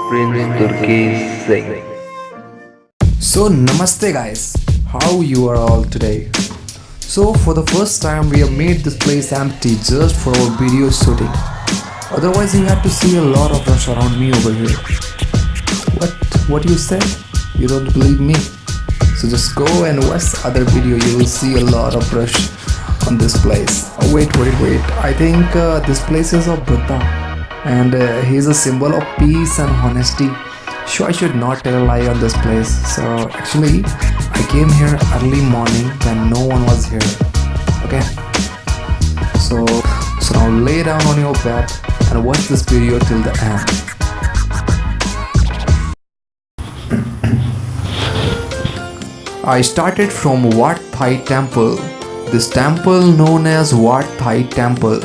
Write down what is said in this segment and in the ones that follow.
Prince Durgesh Singh. So namaste guys, how you are all today? So for the first time we have made this place empty just for our video shooting. Otherwise you had to see a lot of rush around me over here. What you said? You don't believe me? So just go and watch the other video, you will see a lot of rush on this place. Oh, wait. I think this place is of Buddha and he is a symbol of peace and honesty. So I should not tell a lie on this place. So actually I came here early morning when no one was here. Okay. So now lay down on your bed and watch this video till the end. I started from Wat Thai Temple. This temple known as Wat Thai Temple.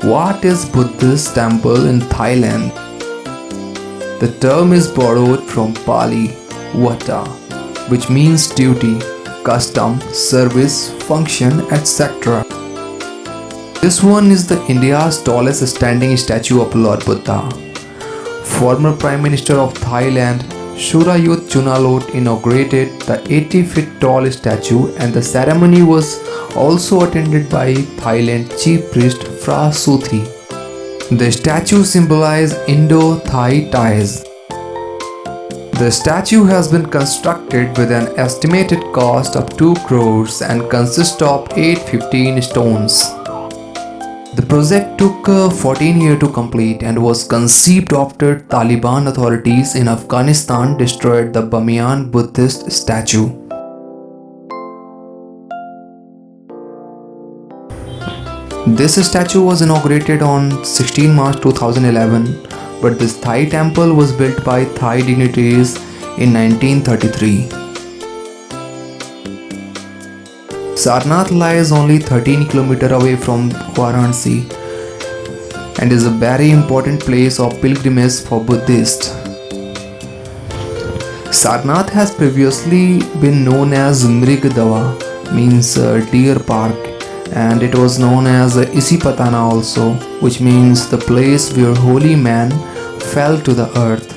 Wat is Buddhist temple in Thailand. The term is borrowed from Pali, Vata, which means duty, custom, service, function, etc. This one is the India's tallest standing statue of Lord Buddha. Former Prime Minister of Thailand, Surayut Chunalot inaugurated the 80-feet tall statue, and the ceremony was also attended by Thailand Chief Priest Phra Suthi. The statue symbolizes Indo-Thai ties. The statue has been constructed with an estimated cost of 2 crores and consists of 815 stones. The project took 14 years to complete and was conceived after Taliban authorities in Afghanistan destroyed the Bamiyan Buddhist statue. This statue was inaugurated on 16 March 2011, but this Thai temple was built by Thai dignitaries in 1933. Sarnath lies only 13 kilometres away from Varanasi and is a very important place of pilgrimage for Buddhists. Sarnath has previously been known as Mrigadava, means deer park, and it was known as Isipatana also, which means the place where holy man fell to the earth.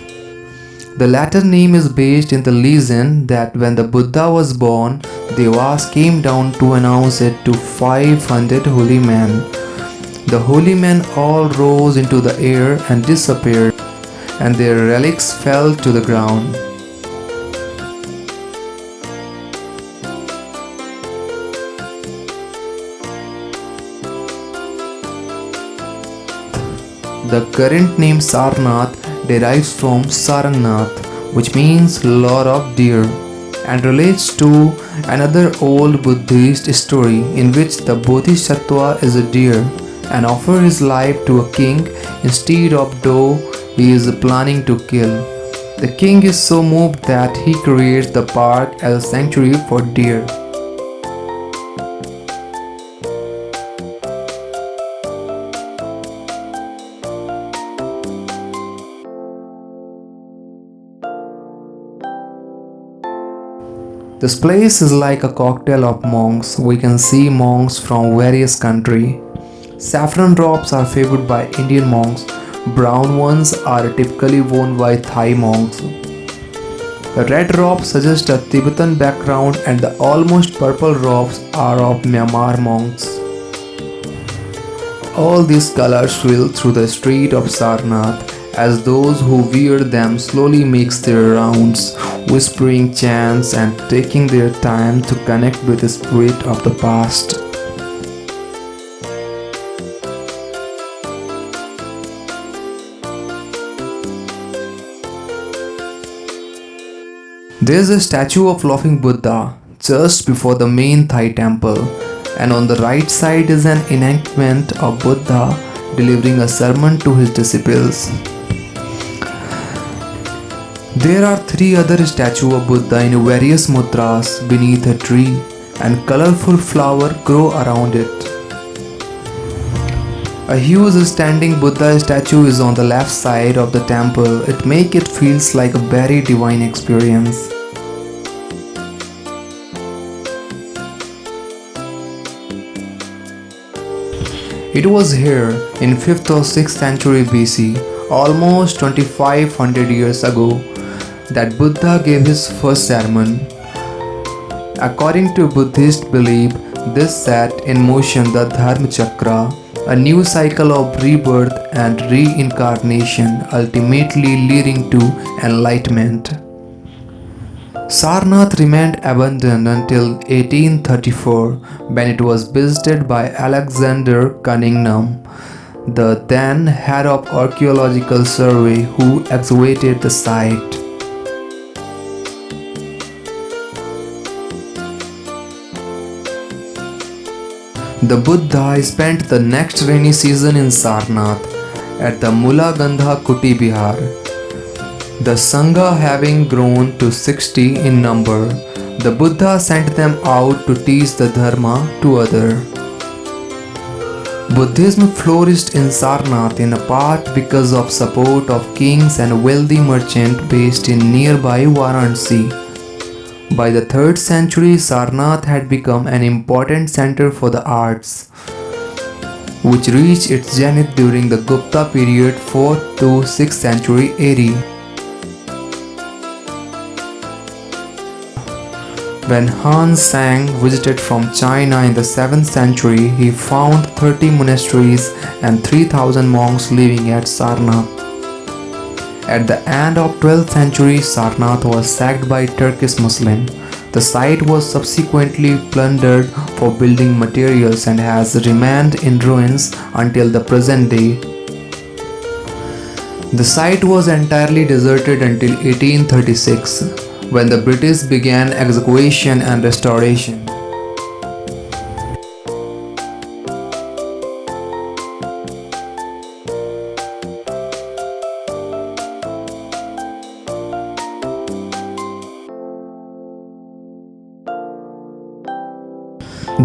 The latter name is based in the legend that when the Buddha was born, Devas came down to announce it to 500 holy men. The holy men all rose into the air and disappeared, and their relics fell to the ground. The current name Sarnath derives from Sarnath, which means Lord of Deer, and relates to another old Buddhist story in which the Bodhisattva is a deer and offers his life to a king instead of those he is planning to kill. The king is so moved that he creates the park as a sanctuary for deer. This place is like a cocktail of monks. We can see monks from various countries. Saffron robes are favored by Indian monks. Brown ones are typically worn by Thai monks. The red robes suggest a Tibetan background, and the almost purple robes are of Myanmar monks. All these colors swirl through the street of Sarnath as those who wear them slowly makes their rounds, whispering chants and taking their time to connect with the spirit of the past. There is a statue of Laughing Buddha just before the main Thai temple, and on the right side is an enactment of Buddha delivering a sermon to his disciples. There are 3 other statues of Buddha in various mudras beneath a tree, and colorful flowers grow around it. A huge standing Buddha statue is on the left side of the temple. It makes it feels like a very divine experience. It was here in 5th or 6th century BC almost 2500 years ago, that Buddha gave his first sermon. According to Buddhist belief, this set in motion the Dhammacakka, a new cycle of rebirth and reincarnation, ultimately leading to enlightenment. Sarnath remained abandoned until 1834, when it was visited by Alexander Cunningham, the then head of archaeological survey, who excavated the site. The Buddha spent the next rainy season in Sarnath at the Mulagandha Kuti Vihar. The Sangha having grown to 60 in number, the Buddha sent them out to teach the Dharma to others. Buddhism flourished in Sarnath in part because of support of kings and wealthy merchants based in nearby Varanasi. By the 3rd century, Sarnath had become an important center for the arts, which reached its zenith during the Gupta period 4th to 6th century AD. When Han Sang visited from China in the 7th century, he found 30 monasteries and 3000 monks living at Sarnath. At the end of 12th century, Sarnath was sacked by Turkish Muslims. The site was subsequently plundered for building materials and has remained in ruins until the present day. The site was entirely deserted until 1836, when the British began excavation and restoration.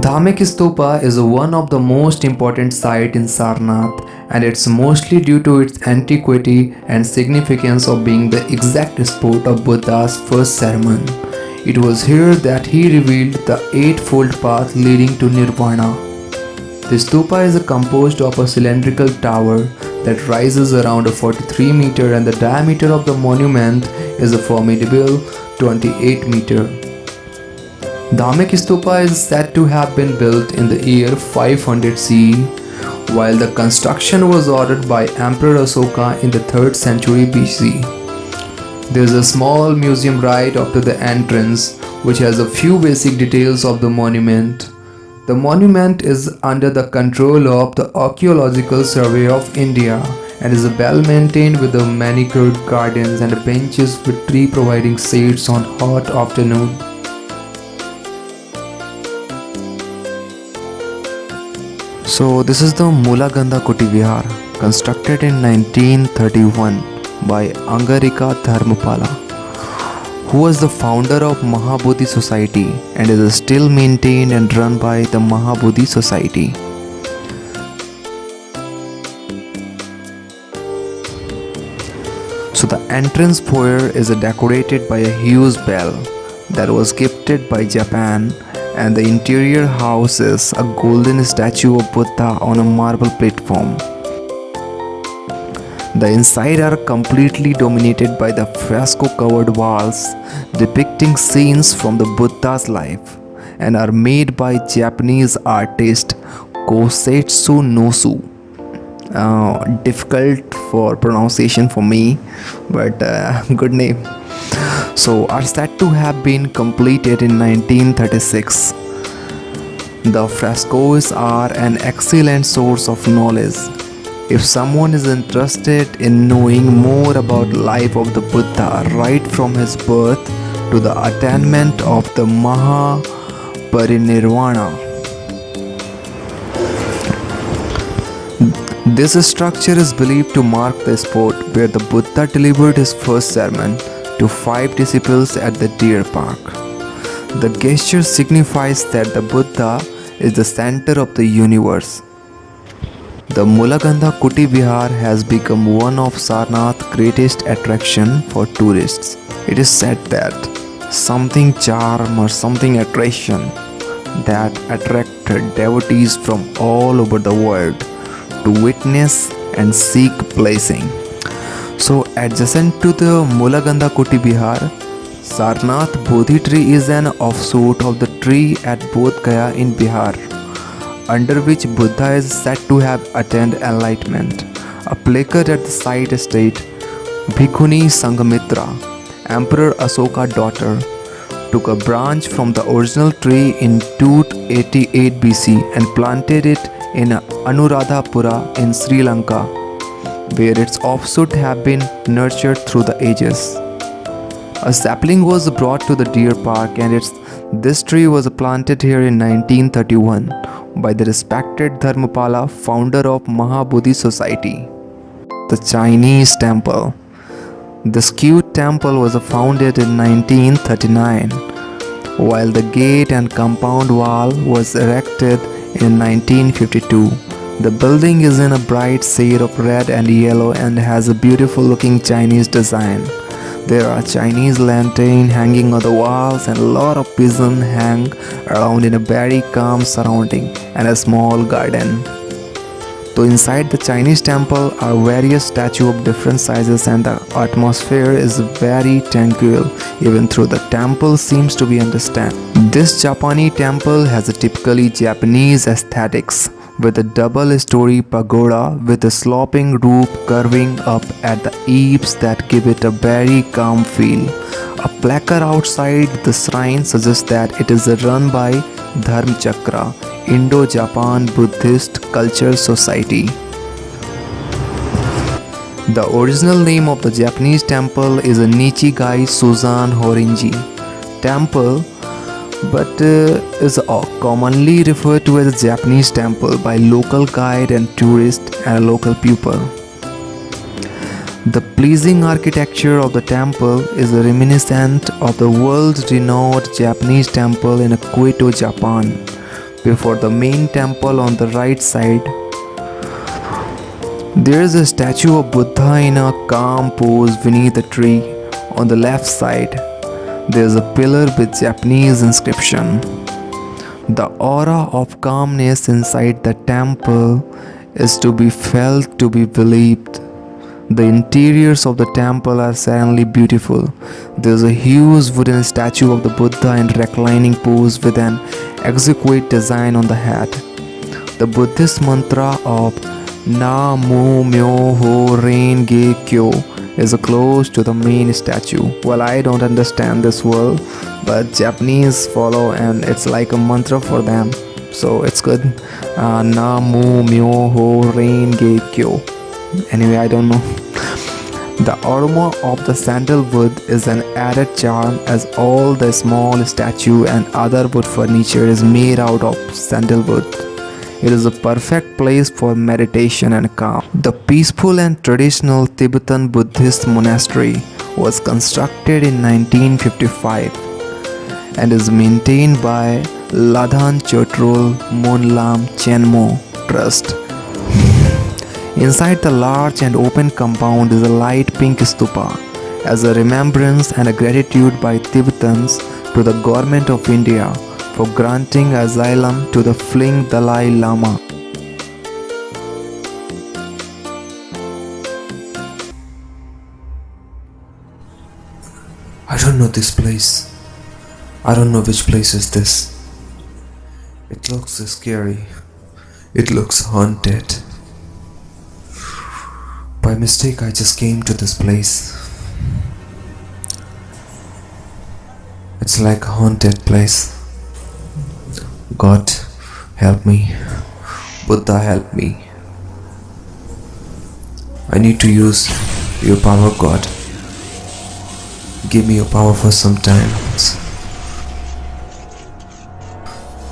Dhammacakkappavattana is one of the most important sites in Sarnath, and it's mostly due to its antiquity and significance of being the exact spot of Buddha's first sermon. It was here that he revealed the eightfold path leading to nirvana. The stupa is composed of a cylindrical tower that rises around 43 meters, and the diameter of the monument is a formidable 28 meters. Dhammacakkappavattana is said to have been built in the year 500 CE, while the construction was ordered by Emperor Asoka in the 3rd century BC. There is a small museum right up to the entrance, which has a few basic details of the monument. The monument is under the control of the Archaeological Survey of India and is well maintained with the manicured gardens and benches with tree providing shades on hot afternoon. So this is the Mulagandha Kuti Vihar, constructed in 1931 by Angarika Dharmapala, who was the founder of Mahabodhi Society and is still maintained and run by the Mahabodhi Society. So the entrance foyer is decorated by a huge bell that was gifted by Japan, and the interior houses a golden statue of Buddha on a marble platform. The inside are completely dominated by the fresco-covered walls depicting scenes from the Buddha's life and are made by Japanese artist Kosetsu Nosu. Difficult for pronunciation for me, but good name. So are said to have been completed in 1936. The frescoes are an excellent source of knowledge. If someone is interested in knowing more about life of the Buddha right from his birth to the attainment of the Mahaparinirvana. This structure is believed to mark the spot where the Buddha delivered his first sermon to 5 disciples at the deer park. The gesture signifies that the Buddha is the center of the universe. The Mulagandha Kuti Vihar has become one of Sarnath's greatest attractions for tourists. It is said that something charm or something attraction that attracted devotees from all over the world to witness and seek blessing. Adjacent to the Mulaganda Kuti Bihar, Sarnath Bodhi tree is an offshoot of the tree at Bodh Gaya in Bihar, under which Buddha is said to have attained enlightenment. A placard at the site states, Bhikkhuni Sanghamitra, Emperor Asoka's daughter, took a branch from the original tree in 288 BC and planted it in Anuradhapura in Sri Lanka, where its offshoots have been nurtured through the ages. A sapling was brought to the deer park, and this tree was planted here in 1931 by the respected Dharmapala, founder of Mahabodhi Society. The Chinese Temple. This cute temple was founded in 1939, while the gate and compound wall was erected in 1952. The building is in a bright shade of red and yellow and has a beautiful looking Chinese design. There are Chinese lanterns hanging on the walls, and a lot of pigeons hang around in a very calm surrounding and a small garden. So inside the Chinese temple are various statues of different sizes, and the atmosphere is very tranquil even though the temple seems to be understand. This Japanese temple has a typically Japanese aesthetics, with a double-story pagoda with a sloping roof curving up at the eaves that give it a very calm feel. A placard outside the shrine suggests that it is run by Dhammacakkappavattana, Indo-Japan Buddhist Culture Society. The original name of the Japanese temple is a Nichigai Suzan Horinji Temple, but is commonly referred to as a Japanese temple by local guide and tourist and local people. The pleasing architecture of the temple is reminiscent of the world-renowned Japanese temple in Kyoto, Japan. Before the main temple on the right side, there is a statue of Buddha in a calm pose beneath a tree. On the left side, there is a pillar with Japanese inscription. The aura of calmness inside the temple is to be felt, to be believed. The interiors of the temple are certainly beautiful. There is a huge wooden statue of the Buddha in reclining pose with an exquisite design on the head. The Buddhist mantra of Na Mu Myoho Renge Kyo is close to the main statue. Well, I don't understand this word, but Japanese follow and it's like a mantra for them, so it's good. Na Mu Myoho Renge Kyo. Anyway, I don't know. The aroma of the sandalwood is an added charm, as all the small statue and other wood furniture is made out of sandalwood. It is a perfect place for meditation and calm. The peaceful and traditional Tibetan Buddhist monastery was constructed in 1955 and is maintained by Ladhan Chotrul Monlam Chenmo Trust. Inside the large and open compound is a light pink stupa as a remembrance and a gratitude by Tibetans to the government of India for granting asylum to the fleeing Dalai Lama. I don't know this place. I don't know which place is this. It looks scary. It looks haunted. By mistake, I just came to this place. It's like a haunted place. God, help me. Buddha, help me. I need to use your power, God. Give me your power for some time.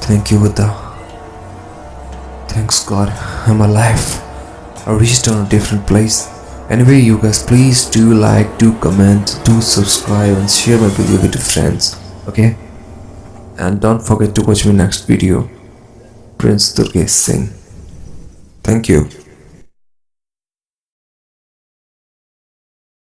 Thank you, Buddha. Thanks, God. I'm alive. I reached on a different place. Anyway, you guys, please do like, do comment, do subscribe and share my video with your friends. Okay? And don't forget to watch my next video. Prince Durgesh Singh. Thank you.